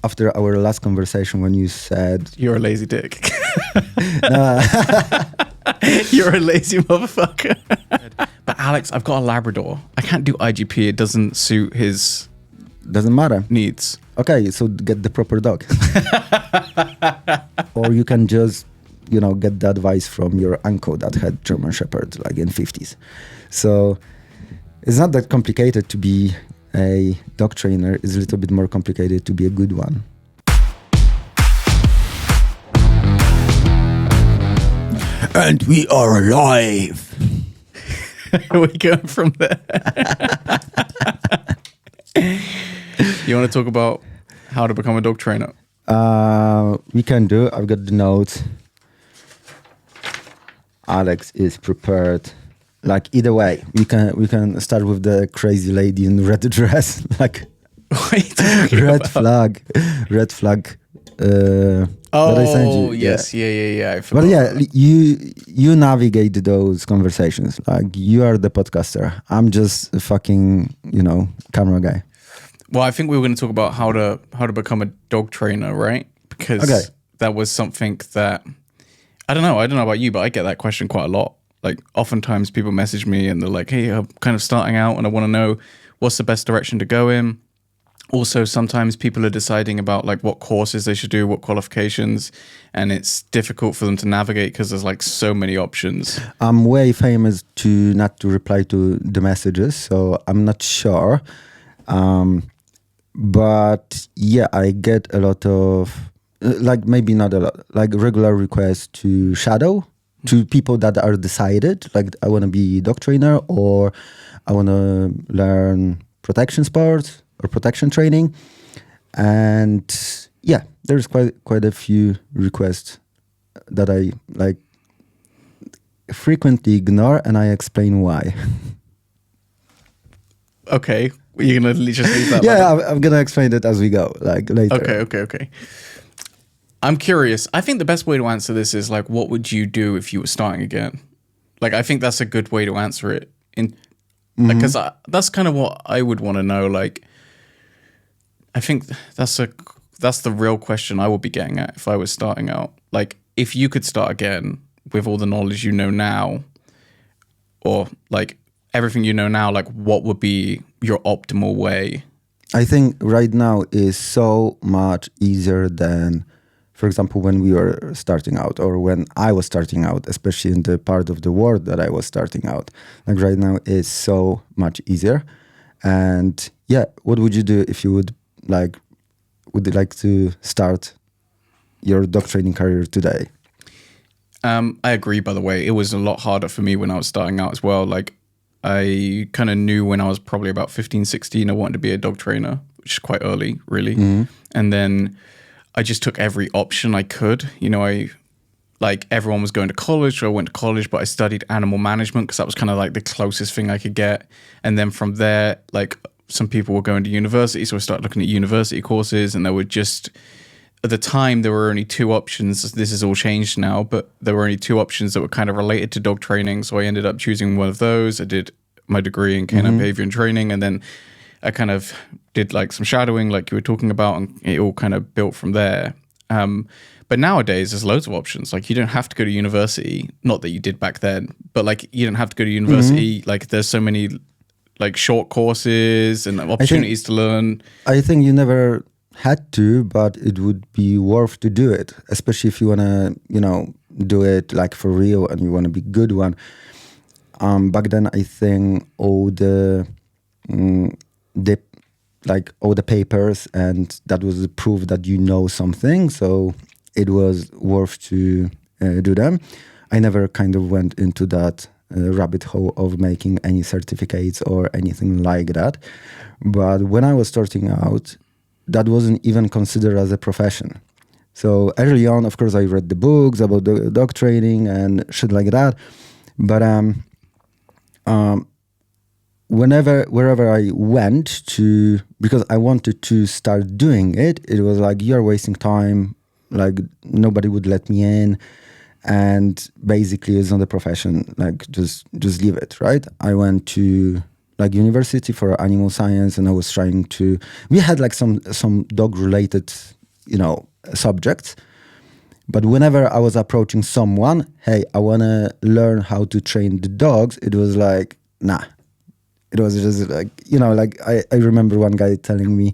after our last conversation when you said you're a lazy dick. no, You're a lazy motherfucker. But Alex, I've got a Labrador. I can't do IGP. It doesn't suit his doesn't matter. needs. Okay, so get the proper dog. Or you can just, get the advice from your uncle that had German Shepherd like in 50s. So it's not that complicated to be a dog trainer. It's a little bit more complicated to be a good one. And we are alive. We go from there. You want to talk about how to become a dog trainer? We can do. I've got the notes. Alex is prepared. Like either way, we can start with the crazy lady in red dress. Like red flag. That I sent you. Yes, yeah. But yeah, you navigate those conversations. Like you are the podcaster. I'm just a fucking camera guy. Well, I think we were going to talk about how to become a dog trainer, right? Because that was something that I don't know about you, but I get that question quite a lot. Like oftentimes people message me and they're like, "Hey, I'm kind of starting out and I want to know what's the best direction to go in." Also, sometimes people are deciding about like what courses they should do, what qualifications, and it's difficult for them to navigate because there's like so many options. I'm way famous to not to reply to the messages, so I'm not sure. But yeah, I get a lot of like maybe not a lot, like regular requests to shadow to people that are decided. Like I want to be dog trainer or I want to learn protection sports or protection training, and yeah, there's quite a few requests that I like frequently ignore, and I explain why. Okay, you're gonna just leave that. Yeah, I'm gonna explain it as we go, like later. Okay. I'm curious. I think the best way to answer this is like, what would you do if you were starting again? Like, I think that's a good way to answer it. Because that's kind of what I would want to know. Like, I think that's the real question I would be getting at if I was starting out. Like, if you could start again with all the knowledge you know now, or like everything you know now, like what would be your optimal way? I think right now is so much easier than, for example, when we were starting out or when I was starting out, especially in the part of the world that I was starting out. Like right now is so much easier. And yeah, what would you do if you would you like to start your dog training career today? I agree, by the way. It was a lot harder for me when I was starting out as well. Like I kind of knew when I was probably about 15, 16, I wanted to be a dog trainer, which is quite early, really. Mm-hmm. And then I just took every option I could. Everyone was going to college, so I went to college, but I studied animal management because that was kind of like the closest thing I could get. And then from there, like some people were going to university, so I started looking at university courses, and there were just, at the time, there were only two options. This has all changed now, but there were only two options that were kind of related to dog training. So I ended up choosing one of those. I did my degree in canine behavior and training, and then I kind of did like some shadowing, like you were talking about, and it all kind of built from there. But nowadays, there's loads of options. Like you don't have to go to university. Not that you did back then, but like you don't have to go to university. Mm-hmm. Like there's so many like short courses and opportunities to learn. I think you never had to, but it would be worth to do it, especially if you want to, do it like for real and you want to be good one. Back then, I think all the papers, and that was the proof that you know something, so it was worth to do them. I never kind of went into that rabbit hole of making any certificates or anything like that, but when I was starting out, that wasn't even considered as a profession. So early on, of course, I read the books about the dog training and shit like that, but wherever I went to, because I wanted to start doing it, it was like, you're wasting time, like nobody would let me in, and basically it's not a profession, like just leave it, right? I went to like university for animal science, and I was trying to. We had like some dog related, subjects. But whenever I was approaching someone, hey, I wanna learn how to train the dogs, it was like, nah. It was just like, like I remember one guy telling me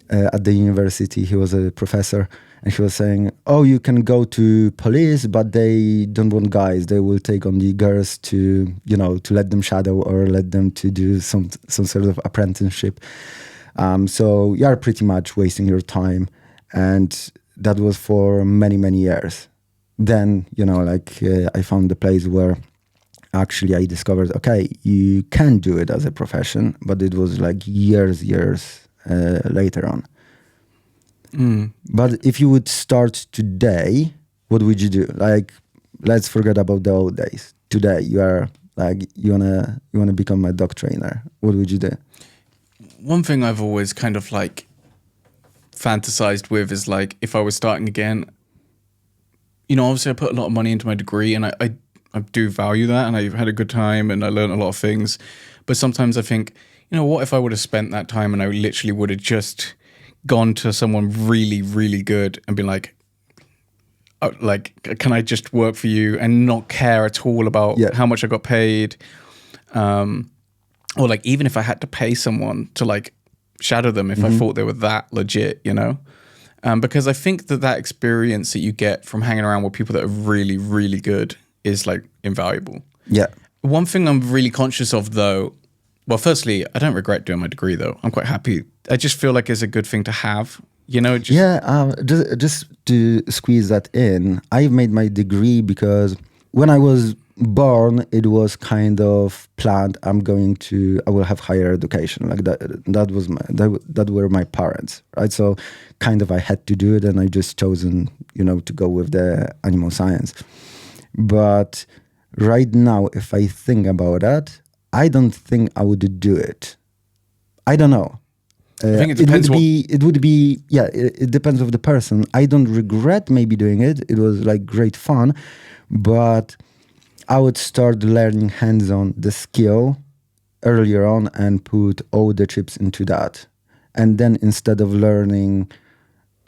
at the university, he was a professor, and he was saying, oh, you can go to police, but they don't want guys. They will take on the girls to, to let them shadow or let them to do some sort of apprenticeship. So you are pretty much wasting your time. And that was for many, many years. Then, I found the place where actually I discovered, okay, you can do it as a profession, but it was like years later on. But if you would start today, what would you do? Like, let's forget about the old days. Today, you are like, you wanna become a dog trainer. What would you do? One thing I've always kind of like fantasized with is like, if I was starting again, obviously I put a lot of money into my degree, and I do value that, and I've had a good time and I learned a lot of things. But sometimes I think, what if I would have spent that time and I literally would have just gone to someone really, really good and been like, can I just work for you and not care at all about how much I got paid? Or like, even if I had to pay someone to like shadow them if I thought they were that legit, because I think that experience that you get from hanging around with people that are really, really good is like invaluable. Yeah. One thing I'm really conscious of though, well, firstly, I don't regret doing my degree though. I'm quite happy. I just feel like it's a good thing to have, just to squeeze that in, I made my degree because when I was born, it was kind of planned. I will have higher education. Like that were my parents, right? So kind of I had to do it, and I just chosen, to go with the animal science. But right now, if I think about that, I don't think I would do it. I don't know. I think it depends. It depends on the person. I don't regret maybe doing it. It was like great fun, but I would start learning hands-on the skill earlier on and put all the chips into that. And then instead of learning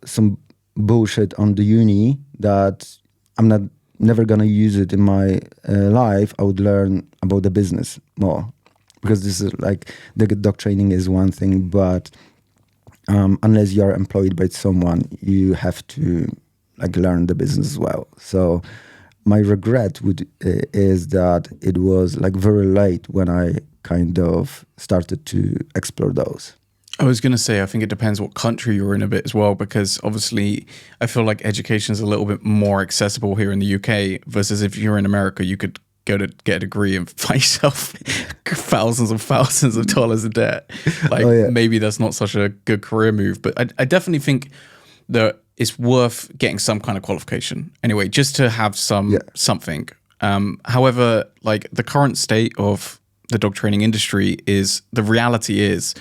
some bullshit on the uni that I'm never gonna use it in my life, I would learn about the business more, because this is like the dog training is one thing, but unless you are employed by someone, you have to like learn the business as well. So my regret is that it was like very late when I kind of started to explore those. I was going to say, I think it depends what country you're in a bit as well, because obviously I feel like education is a little bit more accessible here in the UK versus if you're in America, you could go to get a degree and find yourself thousands of dollars of debt. Like maybe that's not such a good career move, but I definitely think that it's worth getting some kind of qualification anyway, just to have something. However, like the current state of the dog training industry is, the reality is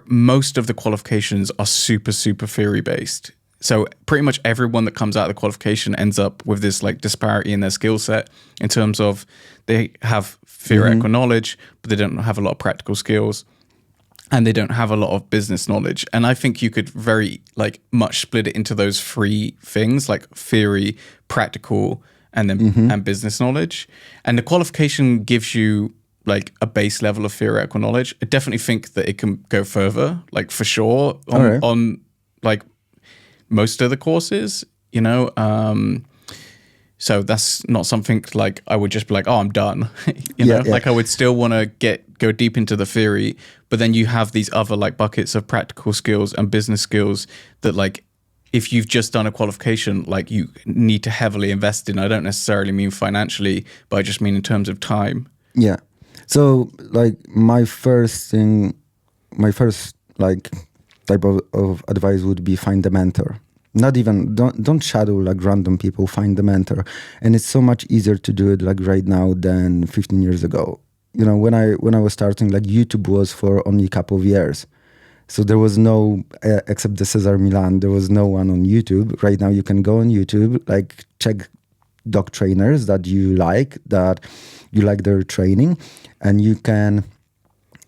most of the qualifications are super, super theory based. So pretty much everyone that comes out of the qualification ends up with this like disparity in their skill set in terms of they have theoretical knowledge, but they don't have a lot of practical skills, and they don't have a lot of business knowledge. And I think you could very like much split it into those three things, like theory, practical, and then and business knowledge. And the qualification gives you like a base level of theoretical knowledge. I definitely think that it can go further, like for sure, on like most of the courses, so that's not something like I would just be like, oh, I'm done. Like I would still want to go deep into the theory, but then you have these other like buckets of practical skills and business skills that like, if you've just done a qualification, like you need to heavily invest in. I don't necessarily mean financially, but I just mean in terms of time. Yeah. So like my first like type of advice would be find a mentor. Don't shadow like random people, find the mentor. And it's so much easier to do it like right now than 15 years ago. When I was starting, like YouTube was for only a couple of years. So there was no, except the Cesar Milan, there was no one on YouTube. Right now you can go on YouTube, like check dog trainers that you like their training, and you can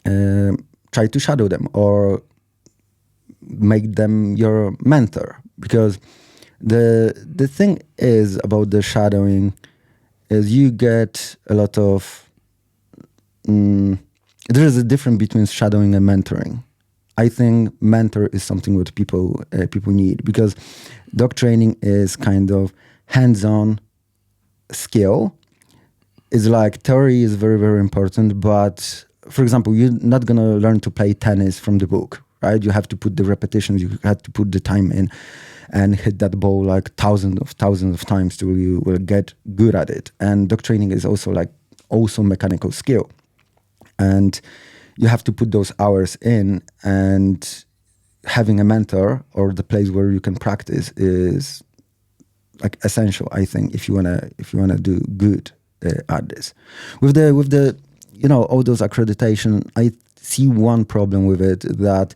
try to shadow them or make them your mentor. Because the thing is about the shadowing is you get a lot of there is a difference between shadowing and mentoring. I think mentor is something what people need, because dog training is kind of hands-on skill. It's like theory is very, very important, but for example, you're not gonna learn to play tennis from the book, right? You have to put the repetitions, you have to put the time in and hit that ball like thousands of times till you will get good at it. And dog training is also mechanical skill. And you have to put those hours in, and having a mentor or the place where you can practice is like essential, I think, if you wanna do good at this. With the all those accreditation, I see one problem with it, that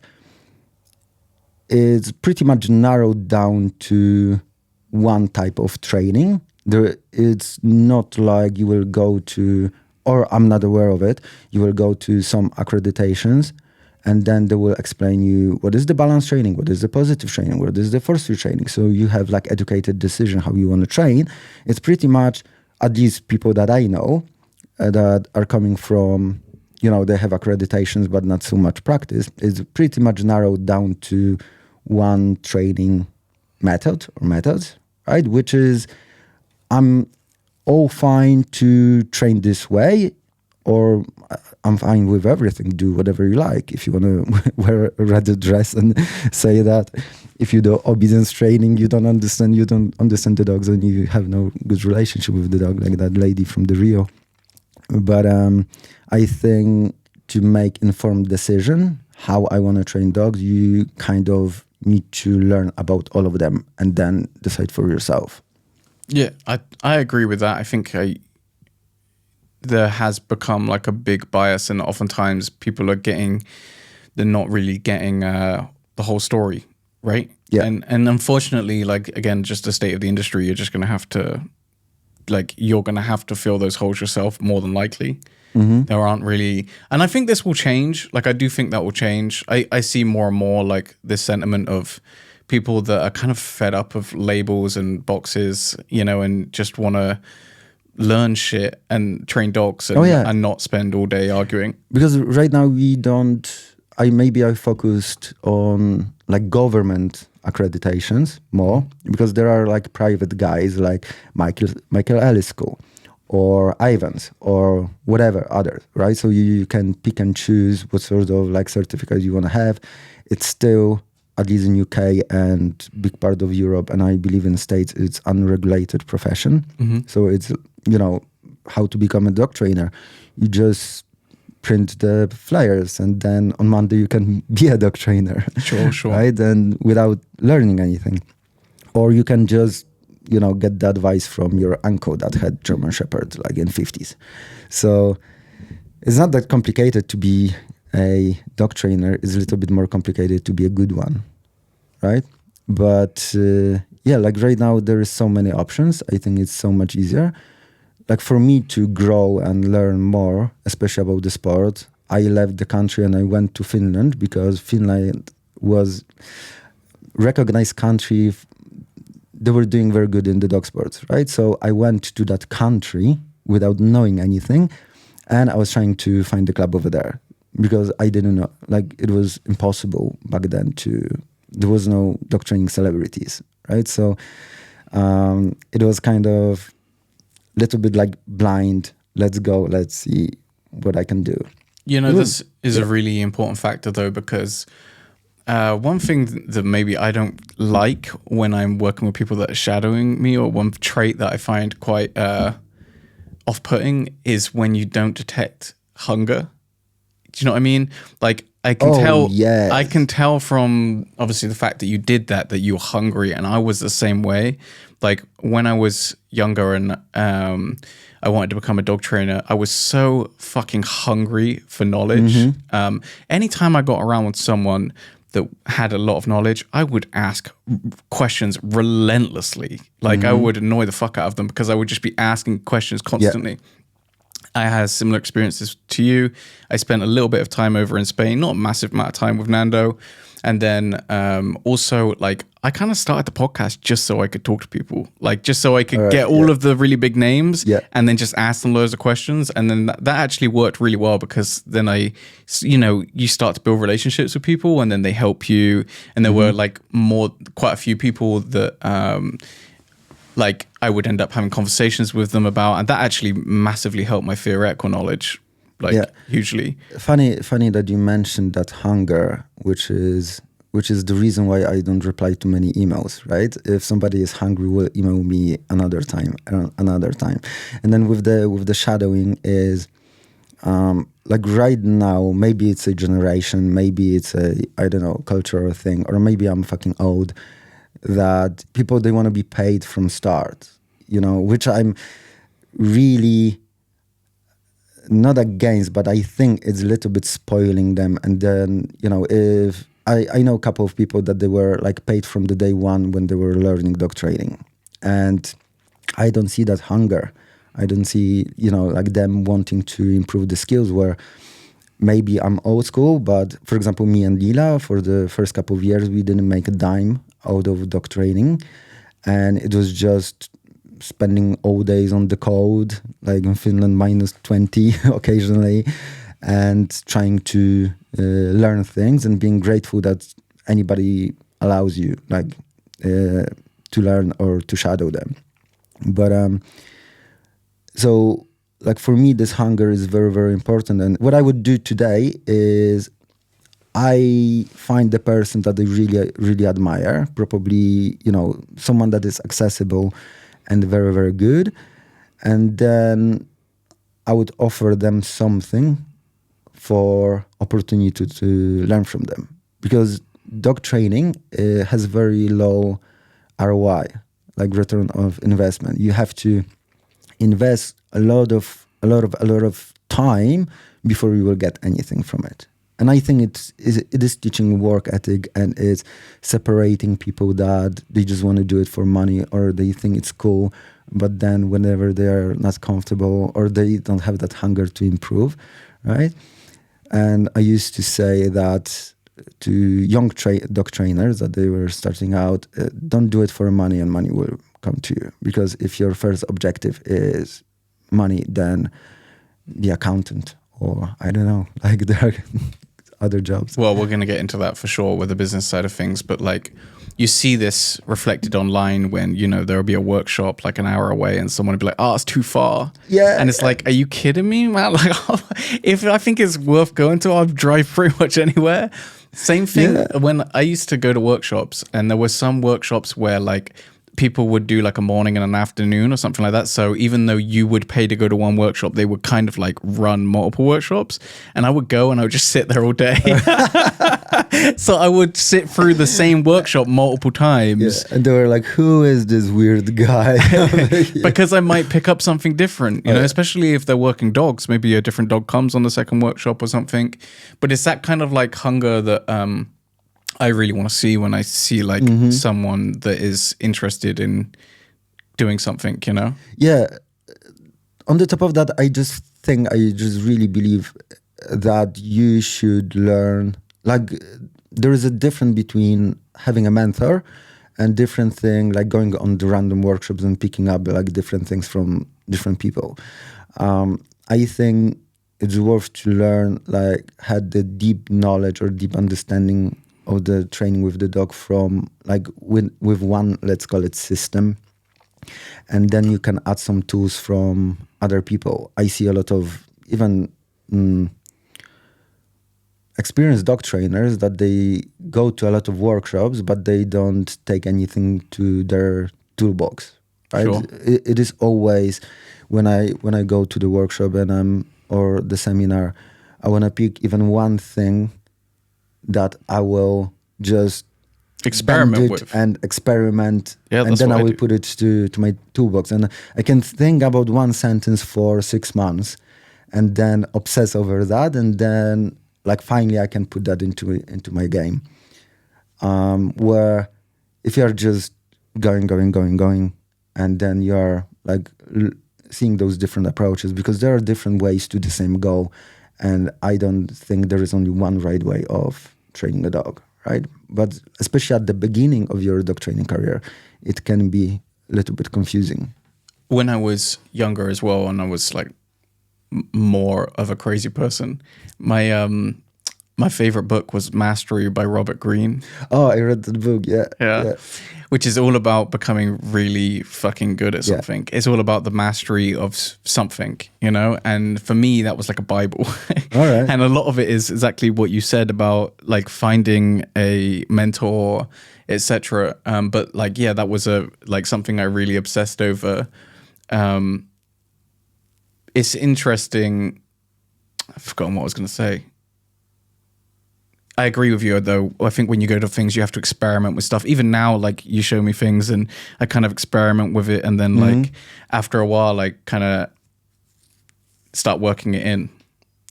it's pretty much narrowed down to one type of training. It's not like you will go to, or I'm not aware of it, you will go to some accreditations and then they will explain you what is the balance training, what is the positive training, what is the force-free training. So you have like educated decision how you want to train. It's pretty much, at least people that I know that are coming from, they have accreditations but not so much practice, is pretty much narrowed down to one training method or methods, right? Which is, I'm all fine to train this way, or I'm fine with everything. Do whatever you like. If you want to wear a red dress and say that if you do obedience training, you don't understand the dogs, and you have no good relationship with the dog, like that lady from the Rio. But I think to make informed decision how I want to train dogs, you kind of need to learn about all of them and then decide for yourself. Yeah, I agree with that. I think there has become like a big bias, and oftentimes people they're not really getting the whole story, right? Yeah. And unfortunately, like, again, just the state of the industry, you're going to have to fill those holes yourself, more than likely. Mm-hmm. There aren't really, and I think this will change. Like, I do think that will change. I see more and more like this sentiment of people that are kind of fed up of labels and boxes, and just want to learn shit and train dogs and not spend all day arguing. Because right now I focused on like government accreditations more, because there are like private guys like Michael Ellis School or Ivans or whatever others, right? So you can pick and choose what sort of like certificate you want to have. It's still, at least in UK and big part of Europe, and I believe in States, it's unregulated profession. Mm-hmm. So it's, how to become a dog trainer. You just print the flyers and then on Monday you can be a dog trainer. Sure. Right? And without learning anything. Or you can just, get the advice from your uncle that had German Shepherd like in 50s. So it's not that complicated to be a dog trainer. It's a little bit more complicated to be a good one, right? But like right now there is so many options. I think it's so much easier. Like for me to grow and learn more, especially about the sport, I left the country and I went to Finland, because Finland was recognized country. They were doing very good in the dog sports, right? So I went to that country without knowing anything, and I was trying to find the club over there, because I didn't know, like it was impossible back then there was no dog training celebrities, right? So it was kind of little bit like blind, let's go, let's see what I can do. This is a really important factor though, because one thing that maybe I don't like when I'm working with people that are shadowing me, or one trait that I find quite off-putting, is when you don't detect hunger. Do you know what I mean? Like, I can tell from obviously the fact that you did that you're hungry, and I was the same way. Like when I was younger and I wanted to become a dog trainer, I was so fucking hungry for knowledge. Mm-hmm. Anytime I got around with someone that had a lot of knowledge, I would ask questions relentlessly. Like I would annoy the fuck out of them because I would just be asking questions constantly. I had similar experiences to you. I spent a little bit of time over in Spain, not a massive amount of time with Nando. And then also, like, I kind of started the podcast just so I could talk to people, like, just so I could get all of the really big names and then just ask them loads of questions. And then that actually worked really well, because then you start to build relationships with people, and then they help you. And there were like quite a few people that like I would end up having conversations with them about, and that actually massively helped my theoretical knowledge, like hugely. Funny that you mentioned that hunger, which is the reason why I don't reply to many emails, right? If somebody is hungry, will email me another time. And then with the shadowing is like right now, maybe it's a generation, maybe it's a, I don't know, cultural thing, or maybe I'm fucking old, that people, they want to be paid from start, which I'm really not against, but I think it's a little bit spoiling them. And then, if I know a couple of people that they were like paid from the day one when they were learning dog training, and I don't see that hunger. I don't see, like them wanting to improve the skills, where maybe I'm old school, but for example, me and Lila, for the first couple of years, we didn't make a dime out of dog training. And it was just spending all days on the code, like in Finland, -20 occasionally, and trying to learn things and being grateful that anybody allows you like to learn or to shadow them. But so like for me, this hunger is very, very important. And what I would do today is I find the person that I really, really admire, probably, someone that is accessible and very, very good. And then I would offer them something for opportunity to learn from them. Because dog training has very low ROI, like return of investment. You have to invest a lot of time before you will get anything from it. And I think it is teaching work ethic, and it's separating people that they just want to do it for money, or they think it's cool, but then whenever they're not comfortable or they don't have that hunger to improve, right? And I used to say that to young dog trainers that they were starting out, don't do it for money and money will come to you. Because if your first objective is money, then be accountant, or I don't know, like there are other jobs. Well, we're going to get into that for sure with the business side of things, but like you see this reflected online when, there will be a workshop like an hour away and someone will be like, oh, it's too far. Yeah. And it's like, are you kidding me, man? Like, if I think it's worth going to, I'll drive pretty much anywhere. Same thing when I used to go to workshops, and there were some workshops where like people would do like a morning and an afternoon or something like that. So even though you would pay to go to one workshop, they would kind of like run multiple workshops, and I would go and I would just sit there all day. So I would sit through the same workshop multiple times. Yeah. And they were like, who is this weird guy? Because I might pick up something different, especially if they're working dogs. Maybe a different dog comes on the second workshop or something. But it's that kind of like hunger that I really want to see when I see like someone that is interested in doing something, Yeah. On the top of that, I just really believe that you should learn, like there is a difference between having a mentor and different thing, like going on the random workshops and picking up like different things from different people. I think it's worth to learn, like had the deep knowledge or deep understanding of the training with the dog from like with one, let's call it system, and then you can add some tools from other people. I see a lot of even experienced dog trainers that they go to a lot of workshops, but they don't take anything to their toolbox. Right? Sure. It is always when I go to the workshop and or the seminar, I want to pick even one thing that I will just experiment with and experiment, and then I will put it to my toolbox, and I can think about one sentence for 6 months and then obsess over that, and then like finally I can put that into my game. Where if you're just going and then you're like seeing those different approaches, because there are different ways to the same goal, and I don't think there is only one right way of training a dog, right? But especially at the beginning of your dog training career, it can be a little bit confusing. When I was younger as well, and I was like more of a crazy person, my favorite book was Mastery by Robert Greene. Oh, I read that book. Yeah. Which is all about becoming really fucking good at something. It's all about the mastery of something, you know? And for me, that was like a Bible. All right. And a lot of it is exactly what you said about like finding a mentor, etc. But like, yeah, that was something I really obsessed over. It's interesting. I've forgotten what I was going to say. I agree with you, though. I think when you go to things, you have to experiment with stuff. Even now, like you show me things and I kind of experiment with it. And then like after a while, like kind of start working it in.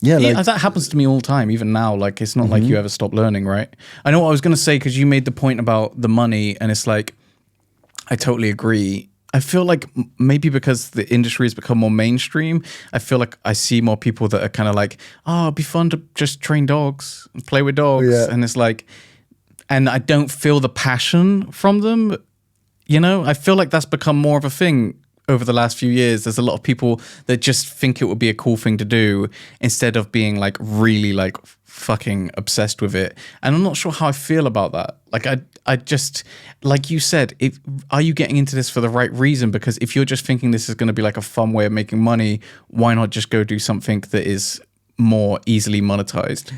Yeah, like, that happens to me all the time. Even now, like it's not like you ever stop learning, right? I know what I was going to say, because you made the point about the money, and it's like, I totally agree. I feel like maybe because the industry has become more mainstream, I feel like I see more people that are kind of like, oh, it'd be fun to just train dogs and play with dogs. Yeah. And it's like, and I don't feel the passion from them. You know, I feel like that's become more of a thing over the last few years. There's a lot of people that just think it would be a cool thing to do instead of being like really like fucking obsessed with it. And I'm not sure how I feel about that. Like I just, like you said, are you getting into this for the right reason? Because if you're just thinking this is going to be like a fun way of making money, why not just go do something that is more easily monetized?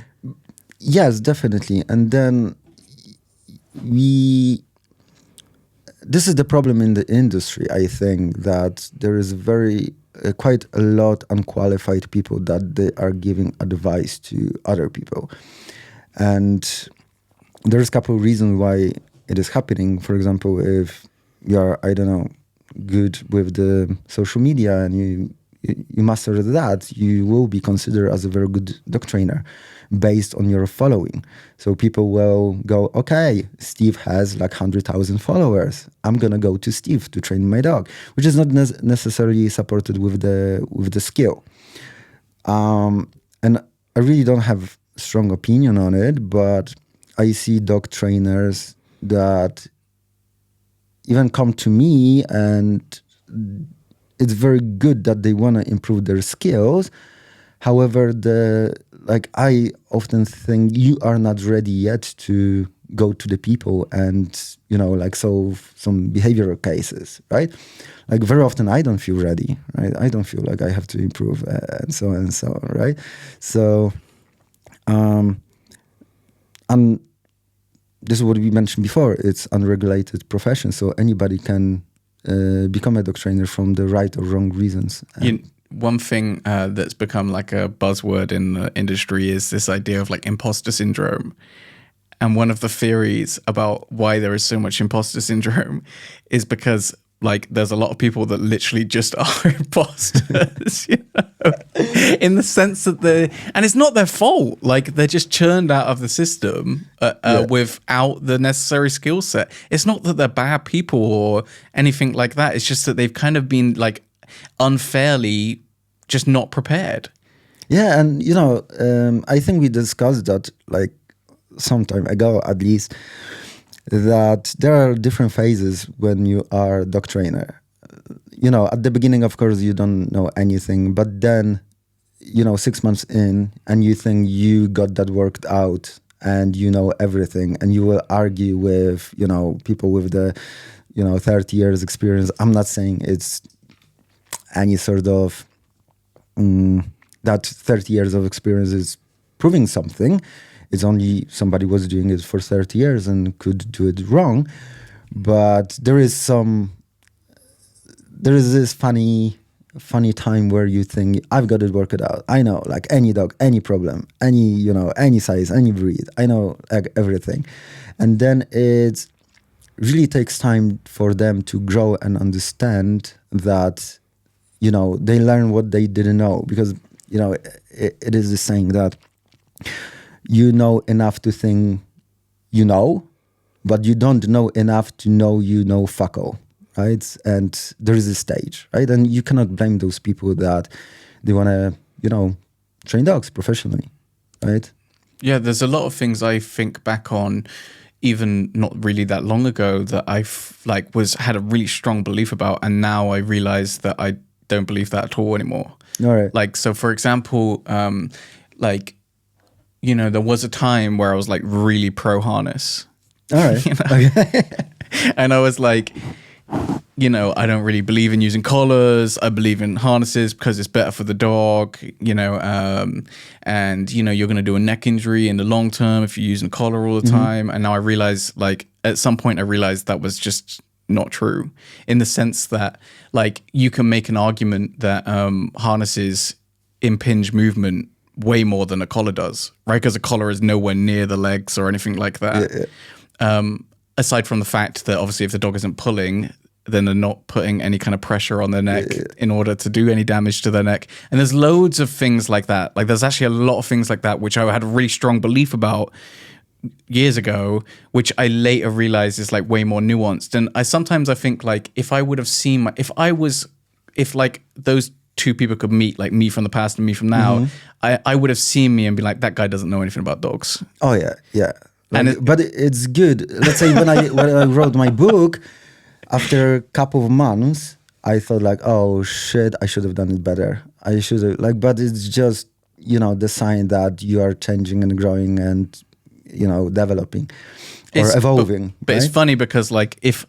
yes, definitely. And then this is the problem in the industry, I think, that there is quite a lot unqualified people that they are giving advice to other people. And there's a couple of reasons why it is happening. For example, if you are, I don't know, good with the social media and you master that, you will be considered as a very good dog trainer based on your following. So people will go, okay, Steve has like 100,000 followers. I'm gonna go to Steve to train my dog, which is not necessarily supported with the skill. And I really don't have strong opinion on it, but I see dog trainers that even come to me, and it's very good that they want to improve their skills. However, I often think you are not ready yet to go to the people and, solve some behavioral cases, right? Like very often I don't feel ready, right? I don't feel like I have to improve and so on, right? So, and this is what we mentioned before. It's unregulated profession, so anybody can become a dog trainer from the right or wrong reasons. One thing that's become like a buzzword in the industry is this idea of like imposter syndrome. And one of the theories about why there is so much imposter syndrome is because like there's a lot of people that literally just are imposters, in the sense that and it's not their fault. Like they're just churned out of the system without the necessary skill set. It's not that they're bad people or anything like that. It's just that they've kind of been like unfairly just not prepared. Yeah, and I think we discussed that like some time ago at least, that there are different phases when you are a dog trainer. At the beginning, of course, you don't know anything, but then 6 months in and you think you got that worked out and you know everything, and you will argue with people with the 30 years experience. I'm not saying it's any sort of that 30 years of experience is proving something. It's only somebody was doing it for 30 years and could do it wrong. But there is this funny time where you think, I've got it worked out. I know, like any dog, any problem, any size, any breed. I know like everything. And then it really takes time for them to grow and understand that, they learn what they didn't know. Because, it is the saying that you know enough to think but you don't know enough to know fuck all, right? And there is a stage, right? And you cannot blame those people that they want to, train dogs professionally, right? Yeah, there's a lot of things I think back on, even not really that long ago, that had a really strong belief about, and now I realize that I don't believe that at all anymore. All right. Like, so for example, there was a time where I was like really pro harness. All right. Okay. And I was like, I don't really believe in using collars. I believe in harnesses because it's better for the dog, and, you're going to do a neck injury in the long term if you're using a collar all the time. And now I realize, like, at some point I realized that was just not true, in the sense that, like, you can make an argument that harnesses impinge movement way more than a collar does, right? Because a collar is nowhere near the legs or anything like that. Yeah. Aside from the fact that obviously if the dog isn't pulling, then they're not putting any kind of pressure on their neck in order to do any damage to their neck. And there's loads of things like that. Like, there's actually a lot of things like that, which I had a really strong belief about years ago, which I later realized is like way more nuanced. And I think, like, if I would have seen if like those two people could meet, like me from the past and me from now, I would have seen me and be like, that guy doesn't know anything about dogs. Oh yeah. Like, but it's good. Let's say when I wrote my book, after a couple of months, I thought like, oh shit, I should have done it better. I should have but it's just, the sign that you are changing and growing and, developing or evolving. But right? It's funny because, like, if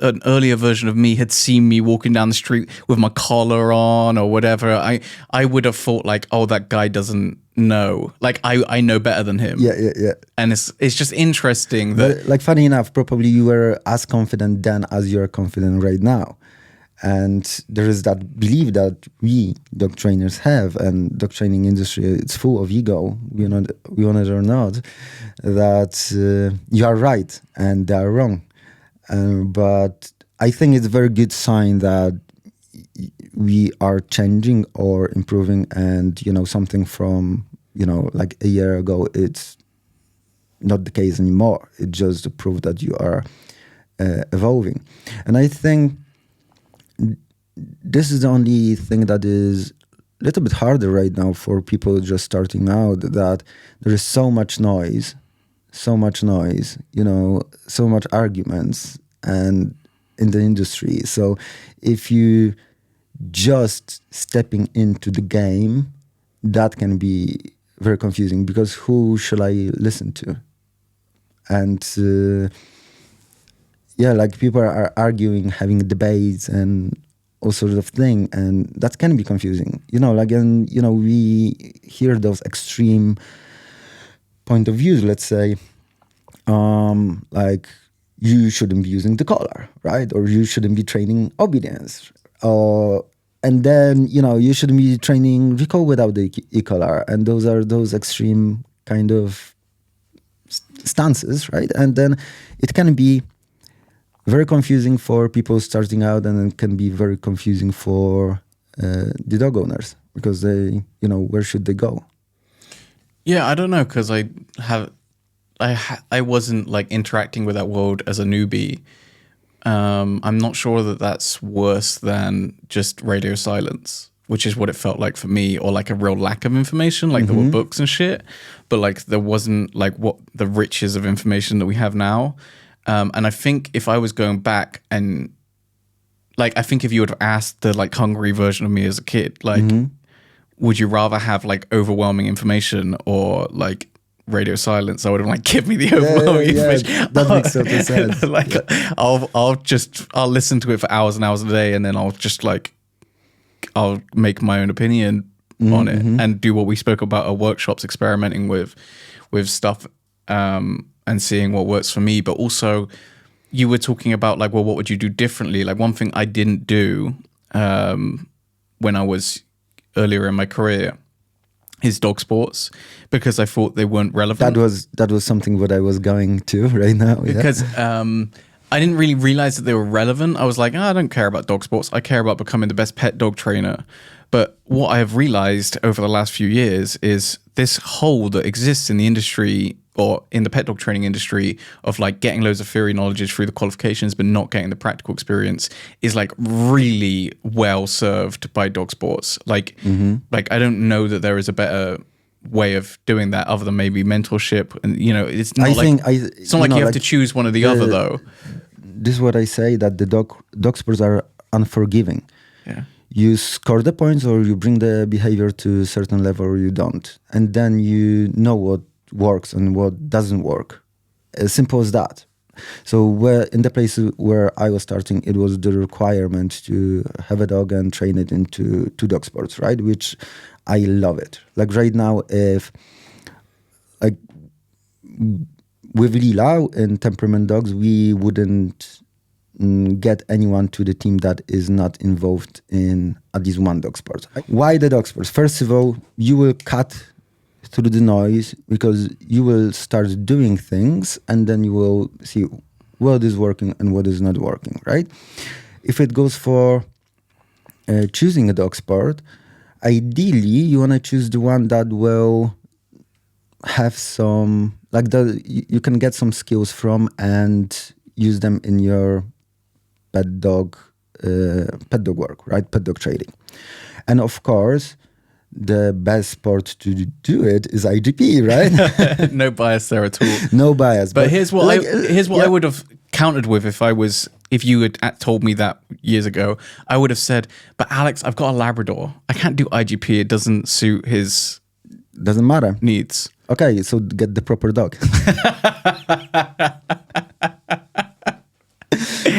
an earlier version of me had seen me walking down the street with my collar on or whatever, I would have thought like, oh, that guy doesn't know. Like, I know better than him. Yeah. And it's just interesting that... But, like, funny enough, probably you were as confident then as you're confident right now. And there is that belief that we dog trainers have, and dog training industry, it's full of ego, we want it or not, that you are right and they are wrong. But I think it's a very good sign that we are changing or improving, and something from like a year ago, it's not the case anymore. It's just a proof that you are evolving. And I think this is the only thing that is a little bit harder right now for people just starting out, that there is so much noise, so much arguments and in the industry. So if you just stepping into the game, that can be very confusing, because who should I listen to? And like, people are arguing, having debates and all sorts of things, and that can be confusing. We hear those extreme point of views, let's say, like, you shouldn't be using the collar, right? Or you shouldn't be training obedience. And then, you shouldn't be training recall without the e-collar. And those are those extreme kind of stances, right? And then it can be very confusing for people starting out, and it can be very confusing for the dog owners, because they, where should they go? Yeah, I don't know, because I wasn't like interacting with that world as a newbie. I'm not sure that that's worse than just radio silence, which is what it felt like for me, or like a real lack of information. Like, there were books and shit, but like there wasn't like what the riches of information that we have now. And I think if I was going back, and like, I think if you would have asked the like hungry version of me as a kid, like, would you rather have like overwhelming information or like radio silence? I would have like, give me the overwhelming information. That makes total sense. Like, I'll listen to it for hours and hours a day, and then I'll make my own opinion on it, and do what we spoke about at workshops, experimenting with stuff, and seeing what works for me. But also, you were talking about like, well, what would you do differently? Like, one thing I didn't do when I was earlier in my career is dog sports, because I thought they weren't relevant. That was something what I was going to right now. Yeah. Because I didn't really realize that they were relevant. I was like, I don't care about dog sports. I care about becoming the best pet dog trainer. But what I have realized over the last few years is this hole that exists in the industry or in the pet dog training industry of like getting loads of theory knowledge through the qualifications but not getting the practical experience is like really well served by dog sports. Like I don't know that there is a better way of doing that other than maybe mentorship. And it's not it's not like you have to choose one or the other though. This is what I say, that the dog sports are unforgiving. Yeah. You score the points or you bring the behavior to a certain level or you don't. And then you know what works and what doesn't work. As simple as that. So in the place where I was starting, it was the requirement to have a dog and train it into dog sports, right? Which I love it. Like right now, if like with Lila in temperament dogs, we wouldn't get anyone to the team that is not involved in at least one dog sport. Why the dog sports? First of all, you will cut through the noise because you will start doing things and then you will see what is working and what is not working, right? If it goes for choosing a dog sport, ideally you want to choose the one that will have some, like you can get some skills from and use them in your pet dog work, right? Pet dog training. And of course, the best sport to do it is IGP, right? No bias there at all. No bias. But here's what I would have countered with if you had told me that years ago. I would have said, but Alex, I've got a Labrador. I can't do IGP. It doesn't suit his doesn't matter needs. Okay, so get the proper dog.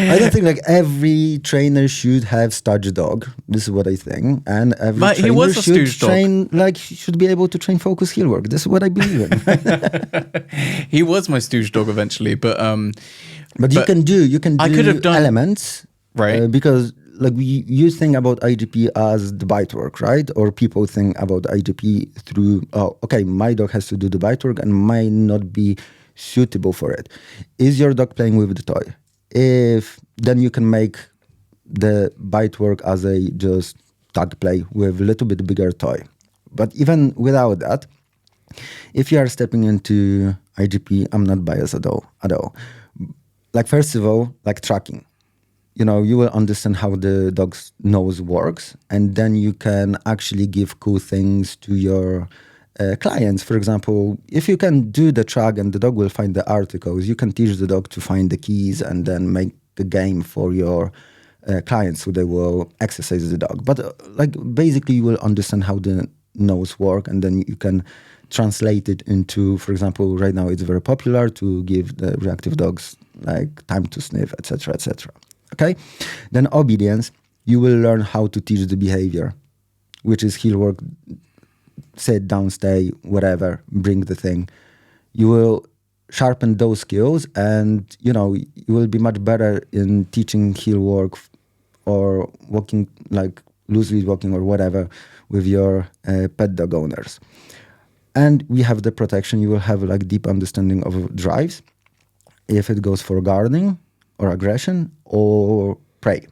I don't think like every trainer should have stodge dog. This is what I think, and every but trainer he was a should train dog. Should be able to train focus heel work. This is what I believe in. He was my stooge dog eventually, but you can do I could have done elements, right? Because like you think about IGP as the bite work, right? Or people think about IGP through my dog has to do the bite work and might not be suitable for it. Is your dog playing with the toy? If then you can make the bite work as a just tag play with a little bit bigger toy. But even without that, if you are stepping into IGP, I'm not biased at all. Like first of all, like tracking, you will understand how the dog's nose works, and then you can actually give cool things to your clients. For example, if you can do the track and the dog will find the articles, you can teach the dog to find the keys and then make the game for your clients so they will exercise the dog. But basically you will understand how the nose work, and then you can translate it into, for example, right now it's very popular to give the reactive dogs like time to sniff, etc., etc. Okay? Then obedience, you will learn how to teach the behavior, which is heel work, sit down, stay, whatever, bring the thing. You will sharpen those skills, and you will be much better in teaching heel work or walking, like loosely walking or whatever, with your pet dog owners. And we have the protection. You will have like deep understanding of drives, if it goes for guarding or aggression or prey.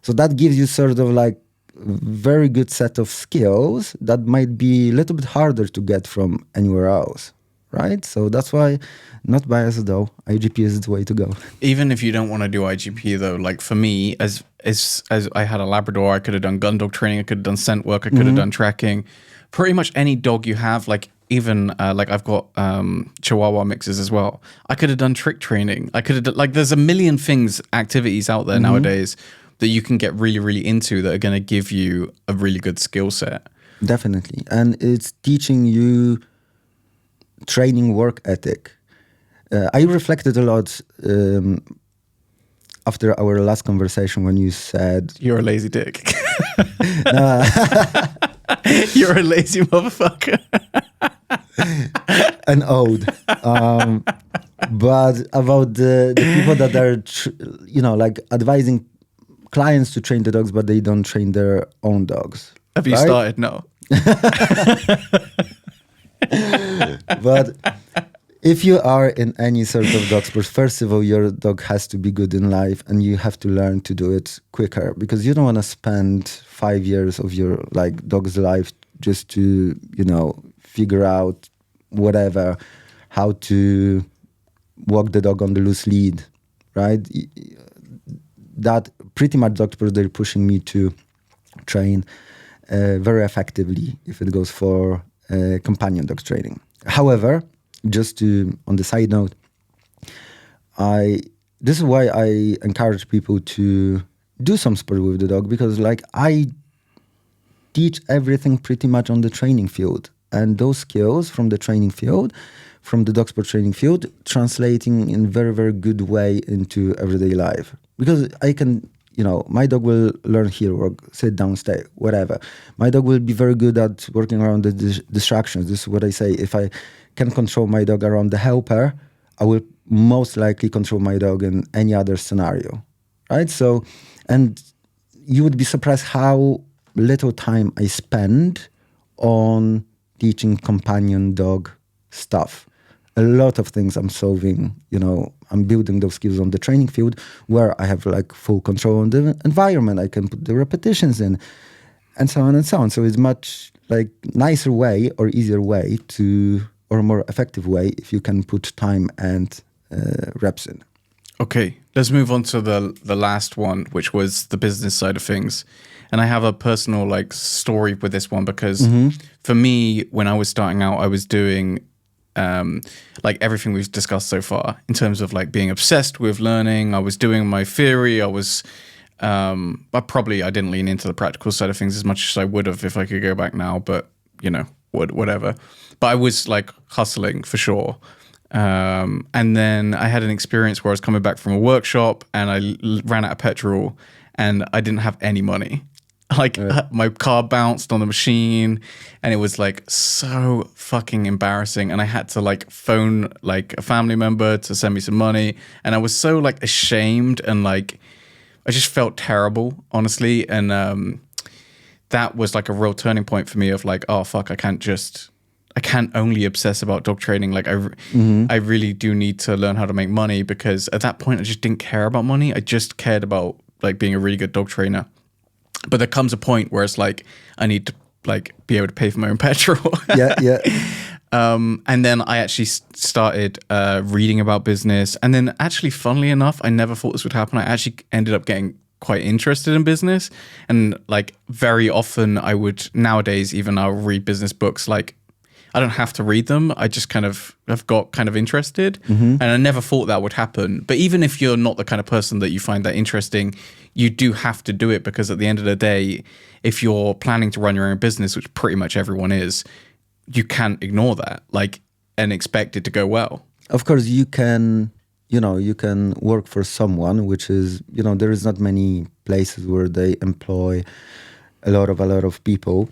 So that gives you sort of like very good set of skills that might be a little bit harder to get from anywhere else, right? So that's why, not biased though, IGP is the way to go. Even if you don't want to do IGP though, like for me, as I had a Labrador, I could have done gun dog training, I could have done scent work, I could have done tracking. Pretty much any dog you have, like even like I've got Chihuahua mixes as well. I could have done trick training. I could have done, like there's a million activities out there nowadays that you can get really, really into that are going to give you a really good skill set. Definitely. And it's teaching you training work ethic. I reflected a lot after our last conversation when you said... You're a lazy dick. You're a lazy motherfucker. An ode. But about the people that are, like advising clients to train the dogs, but they don't train their own dogs. Have you started? No. But if you are in any sort of dog sport, first of all, your dog has to be good in life, and you have to learn to do it quicker, because you don't want to spend 5 years of your dog's life just to figure out whatever how to walk the dog on the loose lead, right? That pretty much doctors, they're pushing me to train very effectively if it goes for companion dog training. However, just to on the side note, this is why I encourage people to do some sport with the dog, because like I teach everything pretty much on the training field, and those skills from the training field, from the dog sport training field, translating in very, very good way into everyday life. Because I can, my dog will learn here, work, sit down, stay, whatever. My dog will be very good at working around the distractions. This is what I say. If I can control my dog around the helper, I will most likely control my dog in any other scenario, right? So, and you would be surprised how little time I spend on teaching companion dog stuff. A lot of things I'm solving, I'm building those skills on the training field where I have like full control on the environment. I can put the repetitions in and so on and so on. So it's much like nicer way or easier way or more effective way if you can put time and reps in. Okay, let's move on to the last one, which was the business side of things. And I have a personal like story with this one because for me, when I was starting out, I was doing like everything we've discussed so far in terms of like being obsessed with learning. I was doing my theory. I was, but probably I didn't lean into the practical side of things as much as I would have if I could go back now, but whatever. But I was like hustling for sure. And then I had an experience where I was coming back from a workshop and I ran out of petrol and I didn't have any money. Like my car bounced on the machine and it was like so fucking embarrassing. And I had to like phone like a family member to send me some money. And I was so like ashamed and like, I just felt terrible, honestly. And that was like a real turning point for me of like, oh fuck, I can't only obsess about dog training. Like I really do need to learn how to make money, because at that point I just didn't care about money. I just cared about like being a really good dog trainer. But there comes a point where it's like, I need to like be able to pay for my own petrol. Yeah. And then I actually started reading about business. And then actually, funnily enough, I never thought this would happen. I actually ended up getting quite interested in business. And like very often nowadays, even I'll read business books. Like I don't have to read them. I just kind of have got kind of interested. And I never thought that would happen. But even if you're not the kind of person that you find that interesting, you do have to do it, because at the end of the day, if you're planning to run your own business, which pretty much everyone is, you can't ignore that, like, and expect it to go well. Of course, you can work for someone, which is, there is not many places where they employ a lot of people,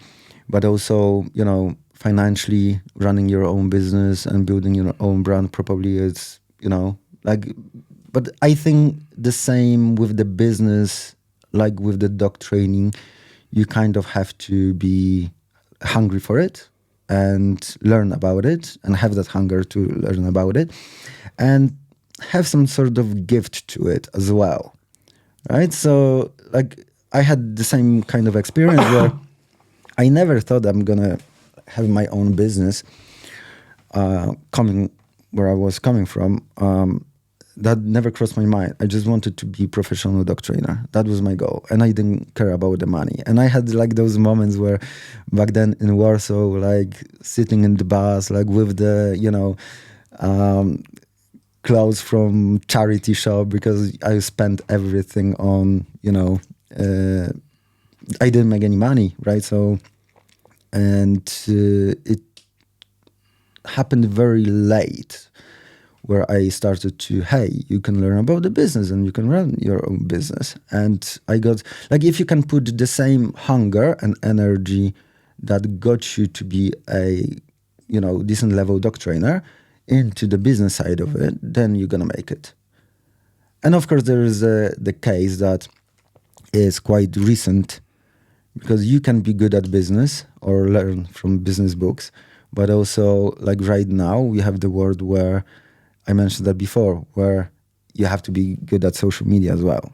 but also, financially running your own business and building your own brand probably is, but I think the same with the business, like with the dog training, you kind of have to be hungry for it and learn about it and have that hunger to learn about it and have some sort of gift to it as well, right? So like I had the same kind of experience where I never thought I'm gonna have my own business coming where I was coming from. That never crossed my mind. I just wanted to be a professional dog trainer. That was my goal. And I didn't care about the money. And I had like those moments where back then in Warsaw, like sitting in the bus, like with the, clothes from charity shop, because I spent everything on, I didn't make any money, right? So, and it happened very late, where I started to, hey, you can learn about the business and you can run your own business. And I got, like, if you can put the same hunger and energy that got you to be a, decent level dog trainer into the business side of it, then you're going to make it. And of course, there is the case that is quite recent, because you can be good at business or learn from business books, but also like right now we have the world where I mentioned that before, where you have to be good at social media as well.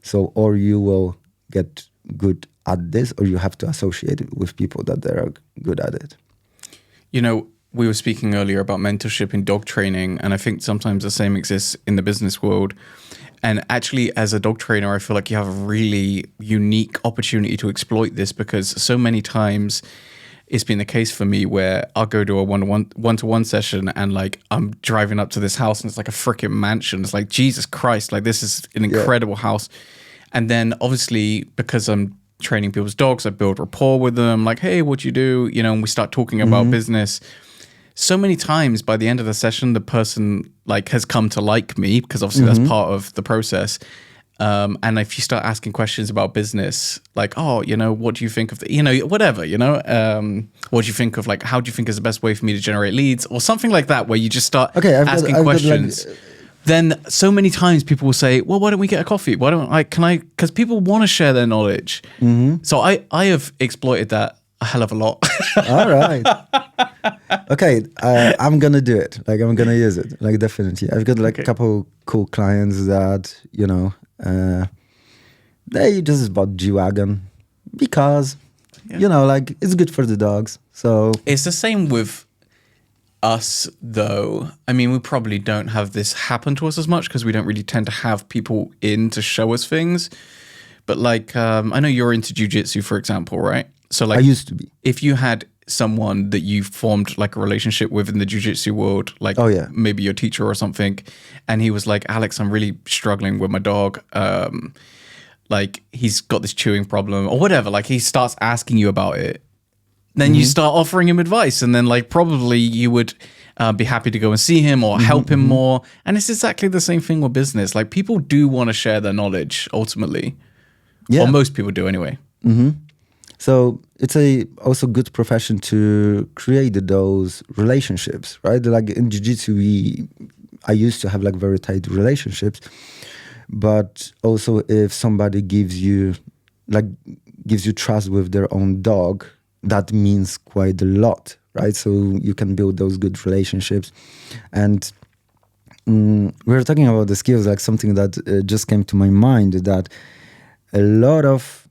So, or you will get good at this, or you have to associate it with people that they are good at it. we were speaking earlier about mentorship in dog training, and I think sometimes the same exists in the business world. And actually, as a dog trainer, I feel like you have a really unique opportunity to exploit this, because so many times it's been the case for me where I'll go to a one-to-one session, and like I'm driving up to this house and it's like a freaking mansion. It's like, Jesus Christ, like this is an incredible house. And then obviously, because I'm training people's dogs, I build rapport with them, like, hey, what you do? You know, and we start talking about business. So many times by the end of the session, the person like has come to like me, because obviously that's part of the process. And if you start asking questions about business, like, oh, you know, what do you think of the, you know, whatever, you know, what do you think of, like, how do you think is the best way for me to generate leads, or something like that, where you just start asking questions. Then so many times people will say, well, why don't we get a coffee? Why don't because people want to share their knowledge. So I have exploited that a hell of a lot. All right. Okay, I'm gonna do it. Like, I'm gonna use it. Like, definitely. I've got like a couple cool clients that, you know, they just bought G-Wagon because, you know, like, it's good for the dogs. So it's the same with us, though. I mean, we probably don't have this happen to us as much because we don't really tend to have people in to show us things. But like, I know you're into jiu-jitsu, for example, right? So like, I used to be. If you had someone that you formed like a relationship with in the jiu-jitsu world, like maybe your teacher or something, and he was like, Alex, I'm really struggling with my dog. Like, he's got this chewing problem or whatever. Like, he starts asking you about it. Then you start offering him advice, and then like probably you would be happy to go and see him or help him more. And it's exactly the same thing with business. Like, people do want to share their knowledge ultimately. Yeah. Or most people do anyway. So it's also good profession to create those relationships, right? Like in jiu-jitsu, I used to have like very tight relationships, but also if somebody gives you trust with their own dog, that means quite a lot, right? So you can build those good relationships. And we were talking about the skills, like something that just came to my mind, that a lot of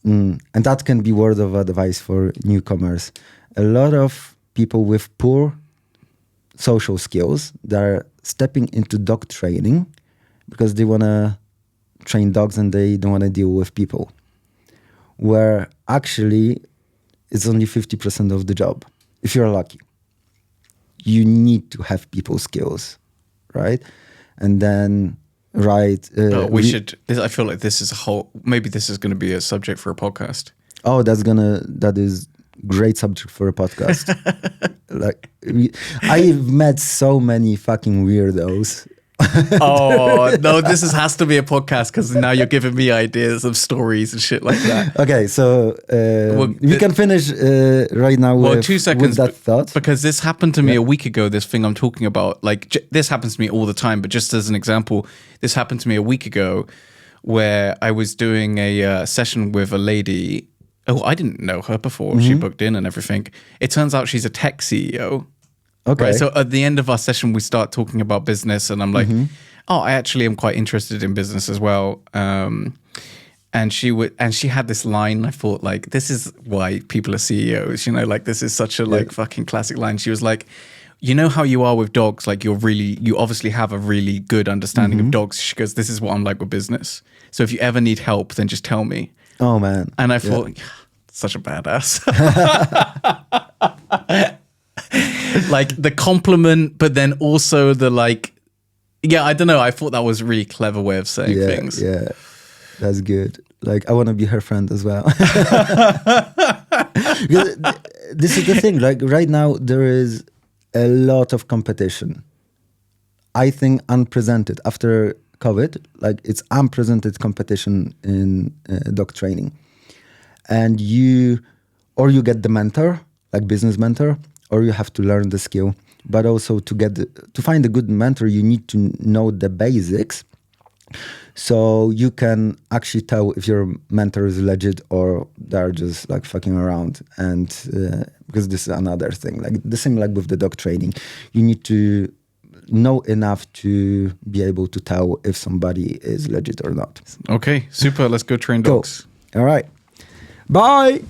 and that can be word of advice for newcomers. A lot of people with poor social skills, they're stepping into dog training because they want to train dogs and they don't want to deal with people. Where actually it's only 50% of the job, if you're lucky. You need to have people skills, right? And then I feel like this is maybe this is going to be a subject for a podcast. Oh, that is great subject for a podcast. Like, I've met so many fucking weirdos. Oh no, this has to be a podcast, because now you're giving me ideas of stories and shit like that. Okay, so we can finish right now with 2 seconds with that thought, because this happened to me a week ago. This thing I'm talking about, like, this happens to me all the time, but just as an example, this happened to me a week ago where I was doing a session with a lady. Oh, I didn't know her before. She booked in and everything. It turns out she's a tech CEO. Okay. Right, so at the end of our session, we start talking about business, and I'm like, oh, I actually am quite interested in business as well. And she had this line. I thought, like, this is why people are CEOs. You know, like, this is such a fucking classic line. She was like, you know how you are with dogs? Like, you obviously have a really good understanding of dogs. She goes, this is what I'm like with business. So if you ever need help, then just tell me. Oh man. And I thought, such a badass. Like, the compliment, but then also the, like, I don't know. I thought that was a really clever way of saying things. Yeah, that's good. Like, I want to be her friend as well. This is the thing. Like, right now, there is a lot of competition. I think unprecedented after COVID. Like, it's unprecedented competition in dog training. And you get the mentor, like business mentor, or you have to learn the skill. But also to find a good mentor, you need to know the basics. So you can actually tell if your mentor is legit or they're just like fucking around. And because this is another thing, like the same like with the dog training, you need to know enough to be able to tell if somebody is legit or not. Okay, super. Let's go train dogs. Cool. All right. Bye.